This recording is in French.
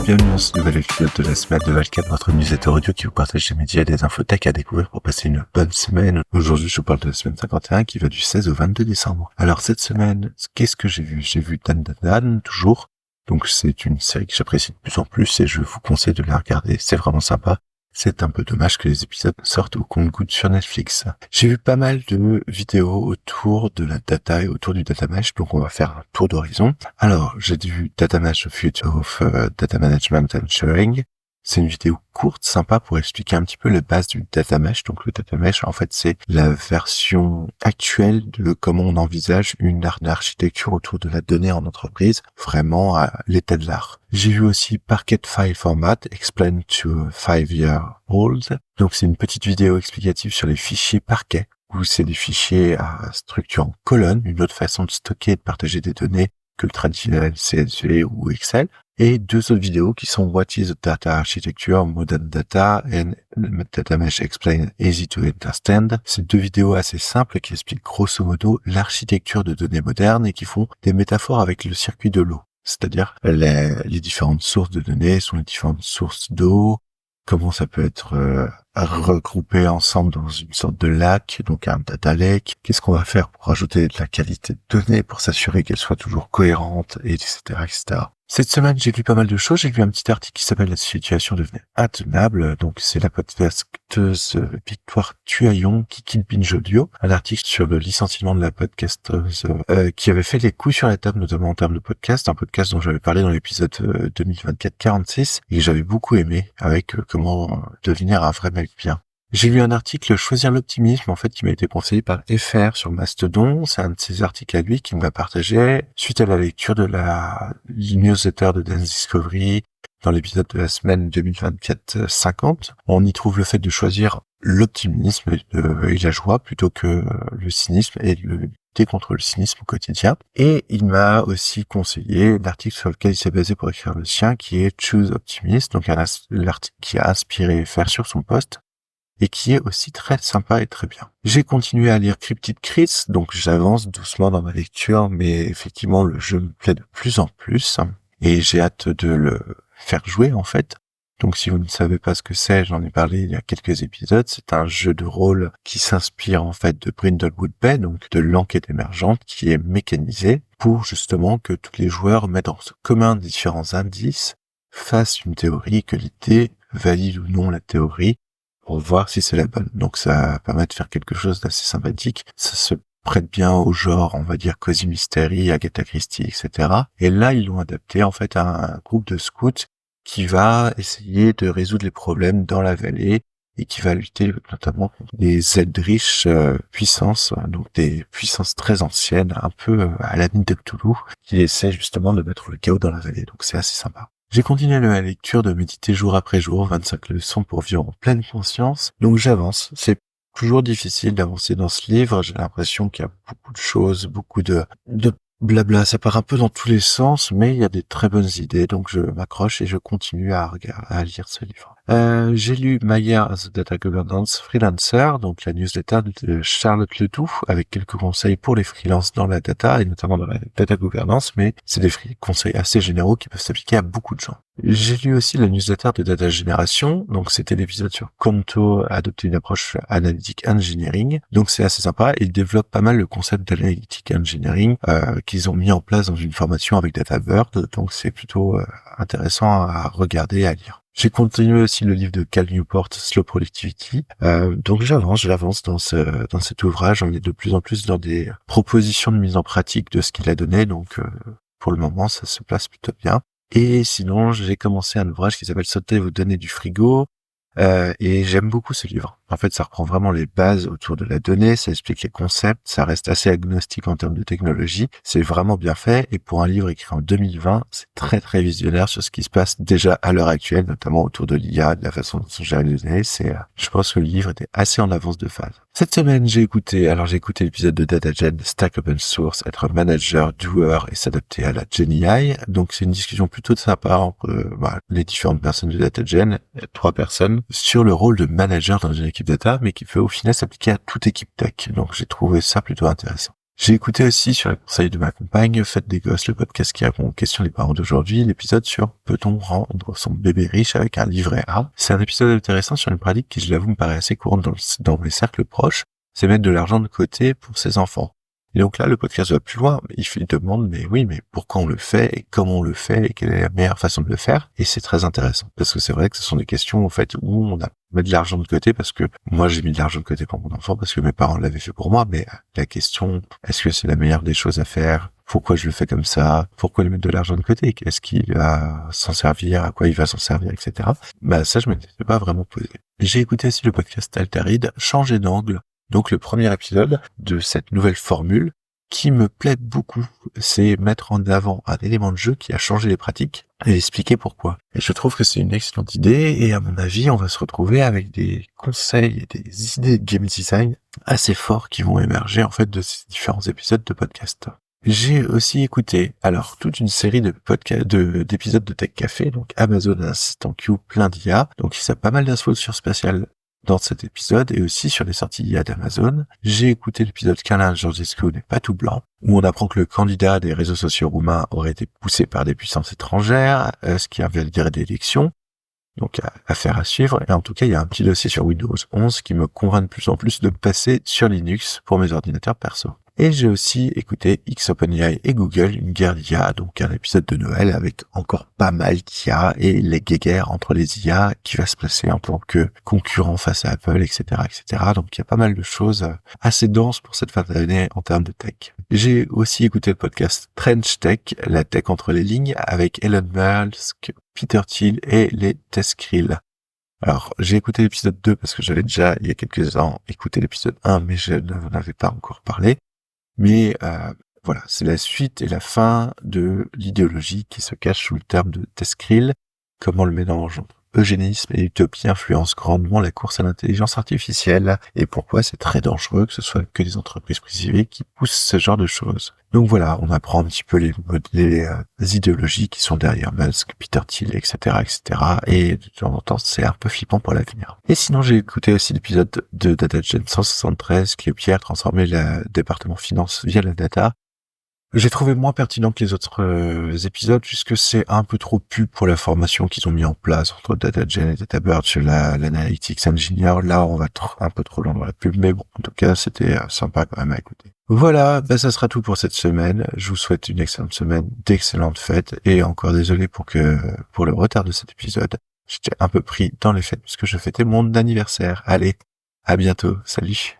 Bienvenue dans ce nouvel épisode de la semaine de Valcap, votre newsletter audio qui vous partage des médias et des infos tech à découvrir pour passer une bonne semaine. Aujourd'hui, je vous parle de la semaine 51 qui va du 16 au 22 décembre. Alors cette semaine, qu'est-ce que j'ai vu? J'ai vu Dan Dan Dan, toujours. Donc c'est une série que j'apprécie de plus en plus et je vous conseille de la regarder. C'est vraiment sympa. C'est un peu dommage que les épisodes sortent au compte-gouttes sur Netflix. J'ai vu pas mal de vidéos autour de la data et autour du data mesh, donc on va faire un tour d'horizon. Alors, j'ai vu Data Mesh, The Future of Data Management and Sharing. C'est une vidéo courte, sympa, pour expliquer un petit peu les bases du data mesh. Donc le data mesh, en fait, c'est la version actuelle de comment on envisage une architecture autour de la donnée en entreprise, vraiment à l'état de l'art. J'ai vu aussi Parquet File Format, Explained to a 5-year-old. Donc c'est une petite vidéo explicative sur les fichiers Parquet, où c'est des fichiers à structure en colonne, une autre façon de stocker et de partager des données que le traditionnel CSV ou Excel. Et deux autres vidéos qui sont What is a Data Architecture, Modern Data and Data Mesh Explained Easy to Understand. C'est deux vidéos assez simples qui expliquent grosso modo l'architecture de données modernes et qui font des métaphores avec le circuit de l'eau. C'est-à-dire les différentes sources de données sont les différentes sources d'eau, comment ça peut être regroupé ensemble dans une sorte de lac, donc un data lake. Qu'est-ce qu'on va faire pour rajouter de la qualité de données pour s'assurer qu'elle soit toujours cohérente, etc., etc. Cette semaine, j'ai lu pas mal de choses. J'ai lu un petit article qui s'appelle La situation devenait intenable. Donc, c'est la podcasteuse Victoire Tuaillon qui quitte Binge Audio. Un article sur le licenciement de la podcasteuse qui avait fait les coups sur la table, notamment en termes de podcast. Un podcast dont j'avais parlé dans l'épisode 2024-46 et que j'avais beaucoup aimé avec comment devenir un vrai mec bien. J'ai lu un article Choisir l'optimisme, en fait, qui m'a été conseillé par FR sur Mastodon. C'est un de ses articles à lui qui m'a partagé suite à la lecture de la newsletter de Dance Discovery dans l'épisode de la semaine 2024-50. On y trouve le fait de choisir l'optimisme et la joie plutôt que le cynisme et de lutter contre le cynisme au quotidien. Et il m'a aussi conseillé l'article sur lequel il s'est basé pour écrire le sien, qui est Choose Optimist, donc l'article qui a inspiré FR sur son post, et qui est aussi très sympa et très bien. J'ai continué à lire Cryptid Chris, donc j'avance doucement dans ma lecture, mais effectivement le jeu me plaît de plus en plus, et j'ai hâte de le faire jouer en fait. Donc si vous ne savez pas ce que c'est, j'en ai parlé il y a quelques épisodes, c'est un jeu de rôle qui s'inspire en fait de Brindlewood Bay, donc de l'enquête émergente, qui est mécanisé pour justement que tous les joueurs mettent en commun différents indices, fassent une théorie, que l'idée valide ou non la théorie, pour voir si c'est la bonne. Donc ça permet de faire quelque chose d'assez sympathique. Ça se prête bien au genre, on va dire, Cozy Mystery, Agatha Christie, etc. Et là, ils l'ont adapté en fait à un groupe de scouts qui va essayer de résoudre les problèmes dans la vallée et qui va lutter notamment contre des Eldritch puissances, donc des puissances très anciennes, un peu à la mine de Cthulhu, qui essaient justement de mettre le chaos dans la vallée. Donc c'est assez sympa. J'ai continué la lecture de méditer jour après jour, 25 leçons pour vivre en pleine conscience. Donc j'avance. C'est toujours difficile d'avancer dans ce livre. J'ai l'impression qu'il y a beaucoup de choses, beaucoup de blabla. Ça part un peu dans tous les sens, mais il y a des très bonnes idées. Donc je m'accroche et je continue à lire ce livre. J'ai lu My Year as a Data Governance Freelancer, donc la newsletter de Charlotte Ledoux, avec quelques conseils pour les freelances dans la data, et notamment dans la data governance, mais c'est des conseils assez généraux qui peuvent s'appliquer à beaucoup de gens. J'ai lu aussi la newsletter de Data Génération, donc c'était l'épisode sur Conto, adopter une approche analytic engineering, donc c'est assez sympa, ils développent pas mal le concept d'analytic engineering qu'ils ont mis en place dans une formation avec DataBird, donc c'est plutôt intéressant à regarder et à lire. J'ai continué aussi le livre de Cal Newport, Slow Productivity. Donc j'avance dans cet ouvrage. On est de plus en plus dans des propositions de mise en pratique de ce qu'il a donné. Donc pour le moment, ça se place plutôt bien. Et sinon, j'ai commencé un ouvrage qui s'appelle Sauter vos données du frigo. Et j'aime beaucoup ce livre. En fait, ça reprend vraiment les bases autour de la donnée, ça explique les concepts, ça reste assez agnostique en termes de technologie, c'est vraiment bien fait, et pour un livre écrit en 2020, c'est très très visionnaire sur ce qui se passe déjà à l'heure actuelle, notamment autour de l'IA, de la façon dont sont gérées les données. Je pense que le livre était assez en avance de phase. Cette semaine, j'ai écouté l'épisode de DataGen, Stack Open Source, être manager, doer et s'adapter à la GenAI. Donc c'est une discussion plutôt sympa entre les différentes personnes de DataGen, 3 personnes, sur le rôle de manager dans une équipe data, mais qui peut au final s'appliquer à toute équipe tech. Donc j'ai trouvé ça plutôt intéressant. J'ai écouté aussi sur les conseils de ma compagne, Faites des gosses, le podcast qui répond aux questions des parents d'aujourd'hui, l'épisode sur peut-on rendre son bébé riche avec un livret A. C'est un épisode intéressant sur une pratique qui, je l'avoue, me paraît assez courante dans mes cercles proches, c'est mettre de l'argent de côté pour ses enfants. Et donc là, le podcast va plus loin, il demande, mais pourquoi on le fait, et comment on le fait, et quelle est la meilleure façon de le faire. Et c'est très intéressant, parce que c'est vrai que ce sont des questions, en fait, où on a mis de l'argent de côté, parce que moi, j'ai mis de l'argent de côté pour mon enfant, parce que mes parents l'avaient fait pour moi, mais la question, est-ce que c'est la meilleure des choses à faire? Pourquoi je le fais comme ça? Pourquoi lui mettre de l'argent de côté? Est-ce qu'il va s'en servir? À quoi il va s'en servir, etc. Ça, je m'étais pas vraiment posé. J'ai écouté aussi le podcast Altaride, Changer d'angle. Donc le premier épisode de cette nouvelle formule qui me plaît beaucoup, c'est mettre en avant un élément de jeu qui a changé les pratiques et expliquer pourquoi. Et je trouve que c'est une excellente idée et à mon avis, on va se retrouver avec des conseils et des idées de game design assez forts qui vont émerger en fait de ces différents épisodes de podcast. J'ai aussi écouté toute une série de d'épisodes de Tech Café, donc Amazon Assistant Q plein d'IA, donc il y a pas mal d'infos sur Spatial dans cet épisode et aussi sur les sorties IA d'Amazon. J'ai écouté l'épisode Carlin Georgescu n'est pas tout blanc, où on apprend que le candidat des réseaux sociaux roumains aurait été poussé par des puissances étrangères, ce qui invaliderait l'élection. Donc, affaire à suivre. Et en tout cas, il y a un petit dossier sur Windows 11 qui me convainc de plus en plus de passer sur Linux pour mes ordinateurs perso. Et j'ai aussi écouté XOpenAI et Google, une guerre d'IA, donc un épisode de Noël avec encore pas mal d'IA et les guéguerres entre les IA qui va se placer en tant que concurrent face à Apple, etc., etc. Donc il y a pas mal de choses assez denses pour cette fin d'année en termes de tech. J'ai aussi écouté le podcast Trench Tech, la tech entre les lignes, avec Elon Musk, Peter Thiel et les Teskrill. Alors, j'ai écouté l'épisode 2 parce que j'avais déjà, il y a quelques ans, écouté l'épisode 1, mais je n'en avais pas encore parlé. Mais voilà, c'est la suite et la fin de l'idéologie qui se cache sous le terme de Teskrill, comment le mélange entre eugénisme et utopie influence grandement la course à l'intelligence artificielle, et pourquoi c'est très dangereux que ce soit que des entreprises privées qui poussent ce genre de choses. Donc voilà, on apprend un petit peu les idéologies qui sont derrière Musk, Peter Thiel, etc., etc. Et de temps en temps, c'est un peu flippant pour l'avenir. Et sinon, j'ai écouté aussi l'épisode de DataGen 173, qui est Pierre transformer le département finance via la data. J'ai trouvé moins pertinent que les autres épisodes, puisque c'est un peu trop pub pour la formation qu'ils ont mis en place entre DataGen et DataBird sur l'Analytics Engineer. Là, on va un peu trop loin dans la pub, mais bon, en tout cas, c'était sympa quand même à écouter. Voilà, ça sera tout pour cette semaine. Je vous souhaite une excellente semaine, d'excellentes fêtes, et encore désolé pour le retard de cet épisode. J'étais un peu pris dans les fêtes puisque je fêtais mon anniversaire. Allez, à bientôt, salut.